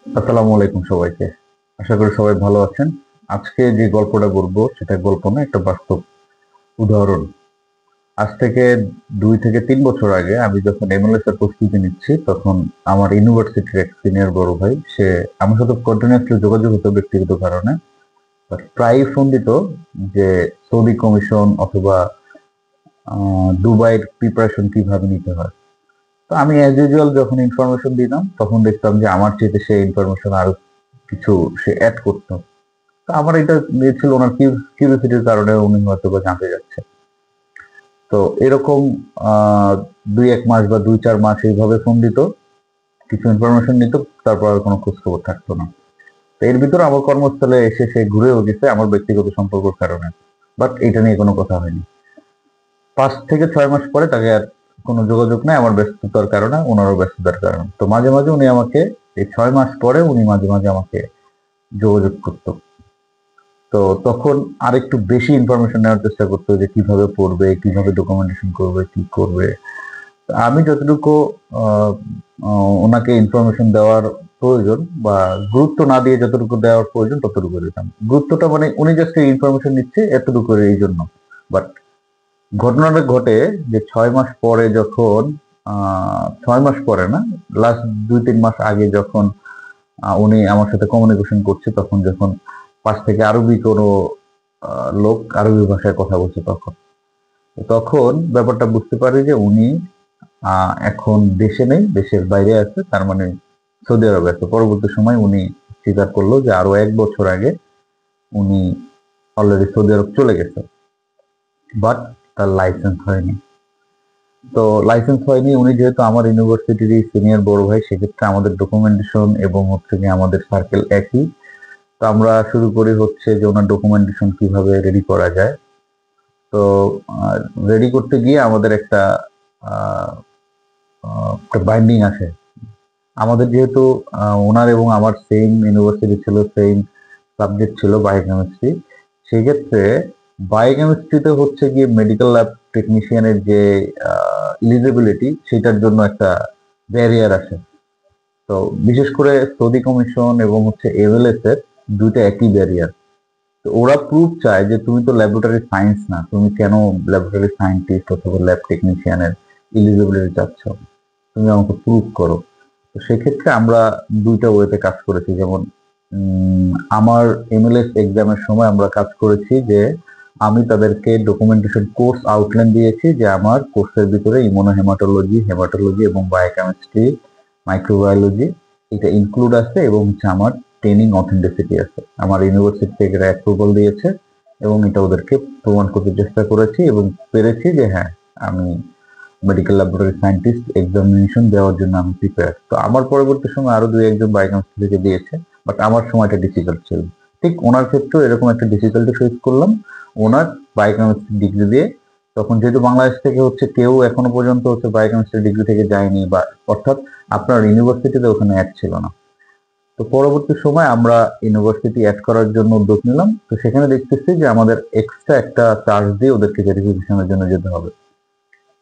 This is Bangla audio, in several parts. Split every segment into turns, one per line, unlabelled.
আসসালামু আলাইকুম সবাইকে। আশা করি সবাই ভালো আছেন। আজকে যে গল্পটা বলবো সেটা গল্প না, একটা বাস্তব উদাহরণ। আজ থেকে 2 থেকে 3 বছর আগে আমি যখন এমএলএস এর প্রস্তুতি নিচ্ছি, তখন আমার ইউনিভার্সিটির এক সিনিয়র বড় ভাই, সে আমার সাথে কন্টিনিউয়াসলি যোগাযোগ হতো ব্যক্তিগত কারণে, বাট প্রায়ই ফোন দিত যে সৌদি কমিশন অথবা দুবাইয়ের প্রিপারেশন কিভাবে নিতে হয়। তো আমি অ্যাজ ইউজুয়াল যখন ইনফরমেশন দিতাম, তখন দেখতাম যে আমার চেয়ে সে ইনফরমেশন আরো কিছু সে অ্যাড করতো। তো আমার এটা ছিল ওনার কিউরিওসিটির কারণে উনি হয়তো বা জানতে যাচ্ছে। তো এরকম আহ 2-1 মাস বা 2-4 মাস এইভাবে ফোন দিত, কিছু ইনফরমেশন নিত, তারপর আর কোনো খোঁজ খবর থাকতো না। তো এর ভিতরে আমার কর্মস্থলে এসে সে ঘুরেও গেছে আমার ব্যক্তিগত সম্পর্কের কারণে, বাট এটা নিয়ে কোনো কথা হয়নি। 5 থেকে 6 মাস পরে তাকে আর কোনো যোগাযোগ নেই, আমার ব্যস্ততার কারণে, ওনারও ব্যস্ততার কারণে। তো মাঝে মাঝে উনি আমাকে, এই 6 মাস পরে উনি মাঝে মাঝে আমাকে যোগাযোগ করতো। তো তখন আরেকটু বেশি ইনফরমেশন নেওয়ার চেষ্টা করতো যে কিভাবে পড়বে, কিভাবে ডকুমেন্টেশন করবে, কি করবে। তো আমি যতটুকু আহ, ওনাকে ইনফরমেশন দেওয়ার প্রয়োজন বা গুরুত্ব না দিয়ে যতটুকু দেওয়ার প্রয়োজন ততটুকু দিতাম। গুরুত্বটা মানে উনি জাস্ট ইনফরমেশন নিচ্ছে এতটুকু এই জন্য। বাট ঘটনাটা ঘটে যে 6 মাস পরে যখন 6 মাস পরে না, লাস্ট 2-3 মাস আগে যখন উনি আমার সাথে কমিউনিকেশন করছে, তখন যখন পাশ থেকে আরবি কোনো লোক আরবি ভাষায় কথা বলছে, তখন তখন ব্যাপারটা বুঝতে পারি যে উনি এখন দেশে নেই, দেশের বাইরে আছে, তার মানে সৌদি আরবে আছে। পরবর্তী সময় উনি স্বীকার করলো যে আরো 1 বছর আগে উনি অলরেডি সৌদি আরব চলে গেছে, বাট তার লাইসেন্স হয়নি। তো লাইসেন্স হয়নি, উনি যেহেতু আমার ইউনিভার্সিটির সিনিয়র বড় ভাই, সেক্ষেত্রে আমাদের ডকুমেন্টেশন এবং হচ্ছে কি আমাদের সার্কেল একই। তো আমরা শুরু করি হচ্ছে যে ওনার ডকুমেন্টেশন কিভাবে রেডি করা যায়। তো রেডি করতে গিয়ে আমাদের আহ, একটা বাইন্ডিং আসে। আমাদের যেহেতু ওনার এবং আমার সেম ইউনিভার্সিটি ছিল, সেম সাবজেক্ট ছিল বায়োকেমিস্ট্রি, সেক্ষেত্রে বায়োকেমিস্ট্রিতে হচ্ছে গিয়ে মেডিকেল ল্যাব টেকনিশিয়ানের যে ইলিজিবিলিটি, সেটার জন্য একটা ব্যারিয়ার আসে। তো বিশেষ করে সৌদি কমিশন এবং হচ্ছে এমএলএস এর দুইটা একই ব্যারিয়ার। তো ওরা প্রুফ চায় যে তুমি তো ল্যাবরেটরি সায়েন্স না, তুমি কেন ল্যাবরেটরি সায়েন্টিস্ট অথবা ল্যাব টেকনিশিয়ানের ইলিজিবিলিটি চাচ্ছ, তুমি আমাকে প্রুফ করো। তো সেক্ষেত্রে আমরা দুইটা ওয়েতে কাজ করেছি। যেমন আমার এমএলএস এক্সামের সময় আমরা কাজ করেছি যে আমি তাদেরকে ডকুমেন্টেশন কোর্স আউটলাইন দিয়েছি যে আমার কোর্সের ভিতরে ইমোনোহেমাটোলজি, হেমাটোলজি এবং বায়োকেমিস্ট্রি, মাইক্রোবায়োলজি এটা ইনক্লুড আছে, এবং হচ্ছে আমার ট্রেনিং অথেন্টিসিটি আছে। আমার ইউনিভার্সিটি থেকে এরা অ্যাপ্রুভাল দিয়েছে, এবং এটা ওদেরকে প্রমাণ করতে চেষ্টা করেছি এবং পেরেছি যে হ্যাঁ, আমি মেডিকেল ল্যাবরেটরি সায়েন্টিস্ট এক্সামিনেশন দেওয়ার জন্য আমি প্রিপেয়ার। তো আমার পরবর্তী সময় আরো 2-1 জন বায়োকেমিস্ট্রি থেকে দিয়েছে, বাট আমার সময়টা ডিফিকাল্ট ছিল। ঠিক ওনার ক্ষেত্রেও এরকম একটা ডিফিকাল্টি ফেস করলাম। ওনার বায়োকেমিস্ট্রি ডিগ্রি দিয়ে, তখন যেহেতু বাংলাদেশ থেকে হচ্ছে কেউ এখনো পর্যন্ত হচ্ছে বায়োকেমিস্ট্রি ডিগ্রি থেকে যায়নি, বা অর্থাৎ আপনার ইউনিভার্সিটিতে ওখানে অ্যাড ছিল না। তো পরবর্তী সময় আমরা ইউনিভার্সিটি অ্যাড করার জন্য উদ্যোগ নিলাম। তো সেখানে দেখতেছি যে আমাদের এক্সট্রা একটা চার্জ দিয়ে ওদেরকে ভেরিফিকেশনের জন্য যেতে হবে।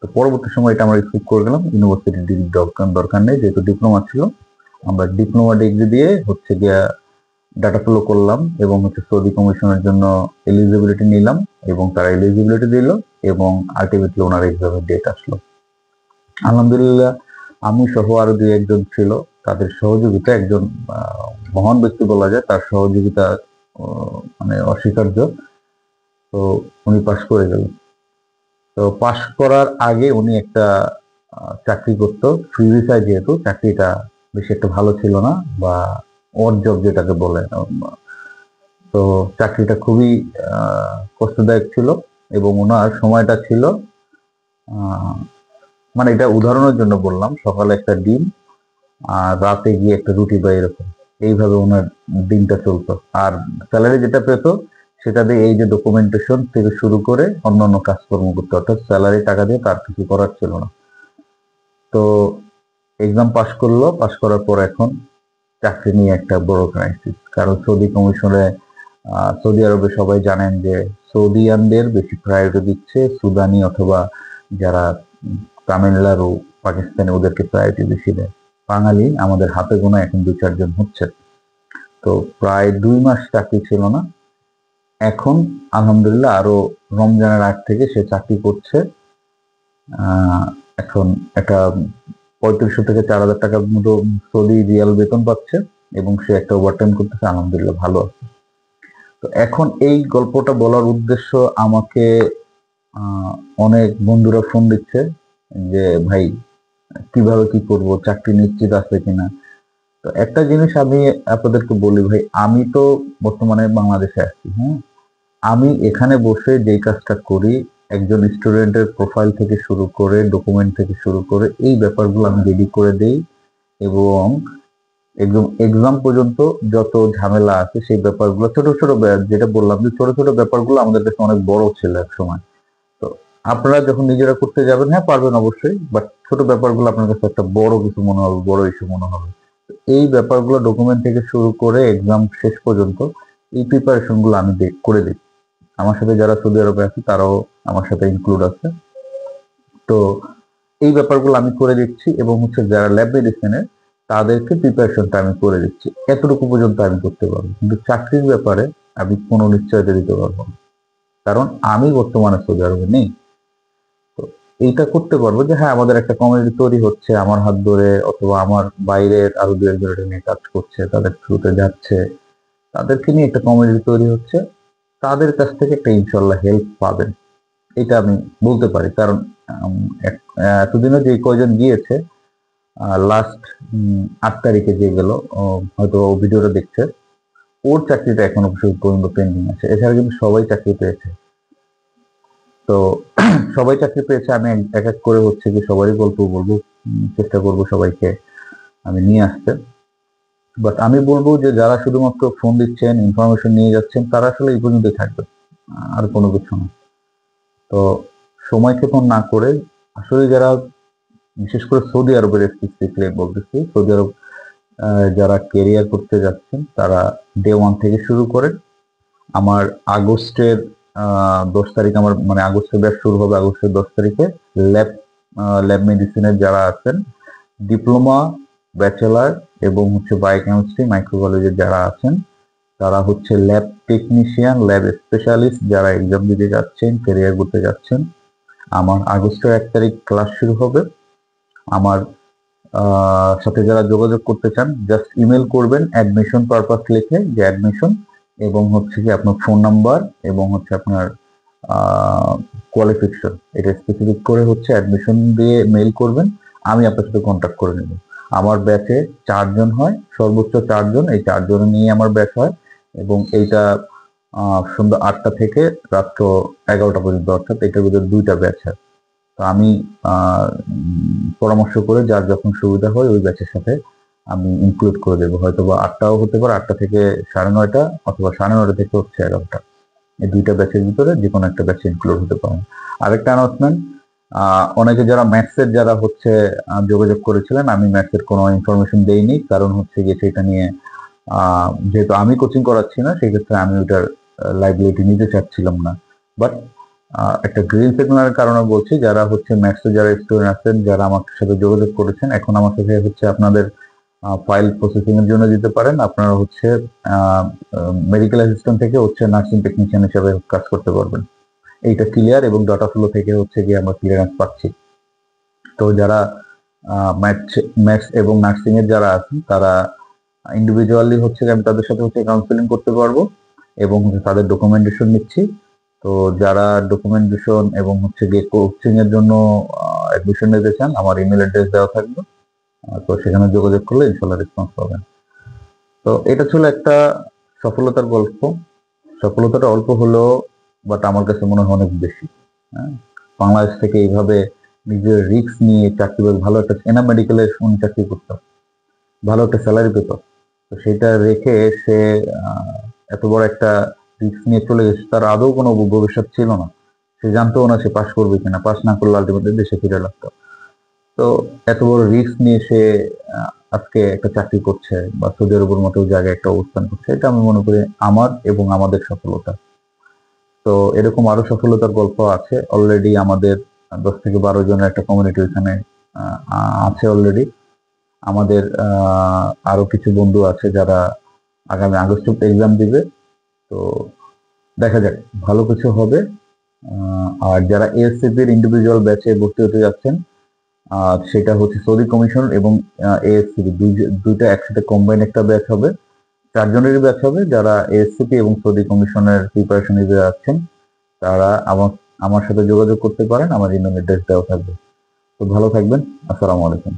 তো পরবর্তী সময় এটা আমরা স্কিপ করে গেলাম, ইউনিভার্সিটি ডিগ্রি দরকার নেই, যেহেতু ডিপ্লোমা ছিল। আমরা ডিপ্লোমা ডিগ্রি দিয়ে হচ্ছে গিয়া ডাটা ফ্লো করলাম এবং হচ্ছে সৌদি কমিশনের জন্য এলিজিবিলিটি নিলাম, এবং তারা এলিজিবিলিটি দিল, এবং আলটিমেটলি ওনার এক্সামের ডেট আসলো। আলহামদুলিল্লাহ, আমি সহ আরো 2-1 জন ছিল, তাদের সহযোগিতা, একজন মহান ব্যক্তি বলা যায়, তার সহযোগিতা মানে অস্বীকার্য। তো উনি পাশ করে গেলেন। তো পাশ করার আগে উনি একটা চাকরি করতো ফ্রি ভিসায়, যেহেতু চাকরিটা বেশি একটা ভালো ছিল না, বা ওর জব যেটাকে বলে। তো চাকরিটা খুবই কষ্টদায়ক ছিল, এবং ওনার সময়টা ছিল মানে এটা উদাহরণের জন্য বললাম, সকালে একটা ডিম আর রাতে গিয়ে একটা রুটি বা এরকম, এইভাবে ওনার দিনটা চলতো। আর স্যালারি যেটা পেতো সেটা দিয়ে এই যে ডকুমেন্টেশন থেকে শুরু করে অন্যান্য কাজকর্ম করতে, অর্থাৎ স্যালারি টাকা দিয়ে তার কিছু করার ছিল না। তো এক্সাম পাশ করলো, পাশ করার পর এখন চাকরি নিয়ে একটা বড় ক্রাইসিস। কারণ সৌদি কমিশনে, সৌদি আরবে সবাই জানেন যে সৌদিয়ানদের বেশি প্রায়োরিটি দিচ্ছে, সুদানি অথবা যারা তামিলনাড়ু, পাকিস্তানি, ওদেরকে প্রায়োরিটি বেশি দেয়। বাঙালি আমাদের হাতে গোনা এখন 2-4 জন হচ্ছে। তো প্রায় 2 মাস চাকরি ছিল না, এখন আলহামদুলিল্লাহ আরো রমজানের আগ থেকে সে চাকরি করছে। এখন একটা 3500 থেকে 4000 টাকার মতো সৌদি রিয়াল বেতন পাচ্ছে এবং সে একটা ওভারটাইম করতেছে, আলহামদুলিল্লাহ ভালো আছে। তো এখন এই গল্পটা বলার উদ্দেশ্য, আমাকে অনেক বন্ধুরা ফোন দিচ্ছে যে ভাই কিভাবে কি করব, চাকরি নিশ্চিত আছে কিনা। তো একটা জিনিস আমি আপনাদেরকে বলি ভাই, আমি তো বর্তমানে বাংলাদেশে আছি, হ্যাঁ, আমি এখানে বসে যেই কাজটা করি, একজন স্টুডেন্টের প্রোফাইল থেকে শুরু করে ডকুমেন্ট থেকে শুরু করে এই ব্যাপারগুলো আমি রেডি করে দেই, এবং একদম এক্সাম পর্যন্ত যত ঝামেলা আছে সেই ব্যাপারগুলো, ছোট ছোট যেটা বললাম যে ছোট ছোট ব্যাপারগুলো আমাদের কাছে অনেক বড় ছিল এক সময়। তো আপনারা যখন নিজেরা করতে যাবেন, হ্যাঁ পারবেন অবশ্যই, বাট ছোট ব্যাপারগুলো আপনার কাছে একটা বড় কিছু মনে হবে, বড় ইস্যু মনে হবে। এই ব্যাপারগুলো ডকুমেন্ট থেকে শুরু করে এক্সাম শেষ পর্যন্ত এই প্রিপারেশন গুলো আমি করে দিই। আমার সাথে যারা সৌদি আরবে আছে তারাও আমার সাথে ইনক্লুড আছে। তো এই ব্যাপারগুলো আমি করে দিচ্ছি, এবং যারা ল্যাব মেডিসিনের তাদেরকে প্রিপারেশনটা আমি করে দিচ্ছি। এতটুকু পর্যন্ত আমি করতে পারবো, কিন্তু চাকরির ব্যাপারে আমি কোনো নিশ্চয়তা দিতে পারবো না, কারণ আমি বর্তমানে সৌদি আরবে নেই। তো এইটা করতে পারবো যে হ্যাঁ আমাদের একটা কমিউনিটি তৈরি হচ্ছে আমার হাত ধরে, অথবা আমার বাইরের আরো 2-1 জন এটা নিয়ে কাজ করছে, তাদের থ্রুতে যাচ্ছে, তাদেরকে নিয়ে একটা কমিউনিটি তৈরি হচ্ছে, তাদের কাছ থেকে একটা ইনশাল্লাহ হেল্প পাবেন, এটা আমি বলতে পারি। কারণ এতদিনও যে কয়জন গিয়েছে, লাস্ট 8 তারিখে যে গেল, হয়তো ও ভিডিওটা দেখছে, ওর চাকরিটা এখনো পর্যন্ত পেন্ডিং আছে, এছাড়া কিন্তু সবাই চাকরি পেয়েছে। তো সবাই চাকরি পেয়েছে, আমি এক এক করে কি সবারই গল্প বলবো, চেষ্টা করব সবাইকে আমি নিয়ে আসতে। বাট আমি বলবো যে যারা শুধুমাত্র ফোন দিচ্ছেন, ইনফরমেশন নিয়ে যাচ্ছেন, তারা আসলে এই পর্যন্তই থাকবে, আর কোনো কিছু না। তো সময় ক্ষেপণ না করে আসলে যারা, বিশেষ করে সৌদি আরবের স্পেসিফিকলি বলতেছি, সৌদি আরব যারা কেরিয়ার করতে যাচ্ছেন তারা ডে 1 থেকে শুরু করেন। আমার আগস্টের 10 তারিখ, আমার মানে আগস্টের ব্যাচ শুরু হবে আগস্টের 10 তারিখে। ল্যাব ল্যাব মেডিসিনের যারা আছেন, ডিপ্লোমা, ব্যাচেলার এবং বায়োকেমিস্ট্রি মাইক্রোবায়োলজির যারা আছেন, তারা ল্যাব টেকনিশিয়ান, ল্যাব স্পেশালিস্ট যারা এক্সাম দিতে যাচ্ছেন, ক্যারিয়ার করতে যাচ্ছেন, আমার আগস্টের 1 তারিখ ক্লাস শুরু হবে। আমার সাথে যারা যোগাযোগ করতে চান, জাস্ট ইমেল করবেন অ্যাডমিশন পারপাস লিখে, যে অ্যাডমিশন, এবং কি আপনার ফোন নাম্বার, এবং আপনার কোয়ালিফিকেশন, এটা স্পেসিফিক করে অ্যাডমিশন দিয়ে মেইল করবেন, আমি আপনার সাথে কন্ট্যাক্ট করে নেব। আমার ব্যাচে 4 জন হয়, সর্বোচ্চ 4 জন, এই 4 জন নিয়ে আমার ব্যাচ হয়, এবং এইটা সন্ধ্যা 8টা থেকে রাত্র 11টা পর্যন্ত, অর্থাৎ এটার ভিতরে 2টা ব্যাচ হয়। তো আমি পরামর্শ করে যার যখন সুবিধা হয় ওই ব্যাচের সাথে আমি ইনক্লুড করে দেবো, হয়তো বা 8টাও হতে পারে, 8টা থেকে 9:30, অথবা 9:30 থেকে 11টা, এই 2টা ব্যাচের ভিতরে যে কোনো একটা ব্যাচে ইনক্লুড হতে পারেন। আরেকটা অ্যানাউন্সমেন্ট, অনেকে যারা ম্যাথসের যারা যোগাযোগ করেছিলেন, আমি ম্যাথসের কোনো ইনফরমেশন দেইনি, কারণ গিয়ে সেটা নিয়ে যেহেতু আমি কোচিং করাচ্ছি না, সেই ক্ষেত্রে আমি ওইটার লাইবিলিটি নিতে চাচ্ছিলাম না। বাট একটা গ্রিন সিগন্যালের কারণে বলছি, যারা ম্যাথসে যারা স্টুডেন্ট আছেন, যারা আমার সাথে যোগাযোগ করেছেন, এখন আমার সাথে আপনাদের ফাইল প্রসেসিং এর জন্য দিতে পারেন। আপনারা মেডিকেল অ্যাসিস্ট্যান্ট থেকে নার্সিং টেকনিশিয়ান হিসেবে কাজ করতে পারবেন। এইটা ক্লিয়ার, এবং ডাটা ফ্লো থেকে গিয়ে আমরা ক্লিয়ারেন্স পাচ্ছি। তো যারা ম্যাথস এবং নার্সিং এর যারা আছেন, তারা ইন্ডিভিজুয়ালি আমি তাদের সাথে কাউন্সিলিং করতে পারবো, এবং তাদের ডকুমেন্টেশন নিচ্ছি। তো যারা ডকুমেন্টেশন এবং গিয়ে কোচিং এর জন্য অ্যাডমিশন নিতে চান, আমার ইমেল অ্যাড্রেস দেওয়া থাকবে, তো সেখানে যোগাযোগ করলে ইনশাল্লাহ রেসপন্স পাবেন। তো এটা ছিল একটা সফলতার গল্প। সফলতাটা অল্প হলেও, বাট আমার কাছে মনে হয় অনেক বেশি। হ্যাঁ, বাংলাদেশ থেকে এইভাবে নিজের রিস্ক নিয়ে চাকরি, ভালো একটা এনা মেডিকেলে চাকরি করতাম, ভালো একটা স্যালারি পেত, তো সেটা রেখে সে এত বড় একটা রিস্ক নিয়ে চলে গেছে। তার আদৌ কোনো ভবিষ্যৎ ছিল না, সে জানতো না সে পাশ করবে কিনা, পাশ না করলে আলটিমেটলি দেশে ফিরে লাগতো। তো এত বড় রিস্ক নিয়ে সে আজকে একটা চাকরি করছে, বা সৌদি আরবের মতো জায়গায় একটা অবস্থান করছে, এটা আমি মনে করি আমার এবং আমাদের সফলতা। তো এরকম আরো সফলতার গল্প আছে অলরেডি, আমাদের 10 থেকে 12 জনের একটা কমিউনিটি ওইখানে আছে অলরেডি। আমাদের আরো কিছু বন্ধু আছে যারা আগামী আগস্টে এক্সাম দিবে। তো দেখা যাক, ভালো কিছু হবে। আর যারা এএসসিপি এর ইন্ডিভিজুয়াল ব্যাচে ভর্তি হতে যাচ্ছেন, সেটা হচ্ছে সৌদি কমিশন এবং এএসসিপি দুইটা একসাথে কম্বাইন একটা ব্যাচ হবে, 4 জনেরই ব্যাচ হবে। যারা এএসসিপি এবং সৌদি কমিশনের প্রিপারেশন নিতে যাচ্ছেন তারা আমার সাথে যোগাযোগ করতে পারেন, আমার ইমেল অ্যাড্রেস দেওয়া থাকবে। তো ভালো থাকবেন। আসসালামু আলাইকুম।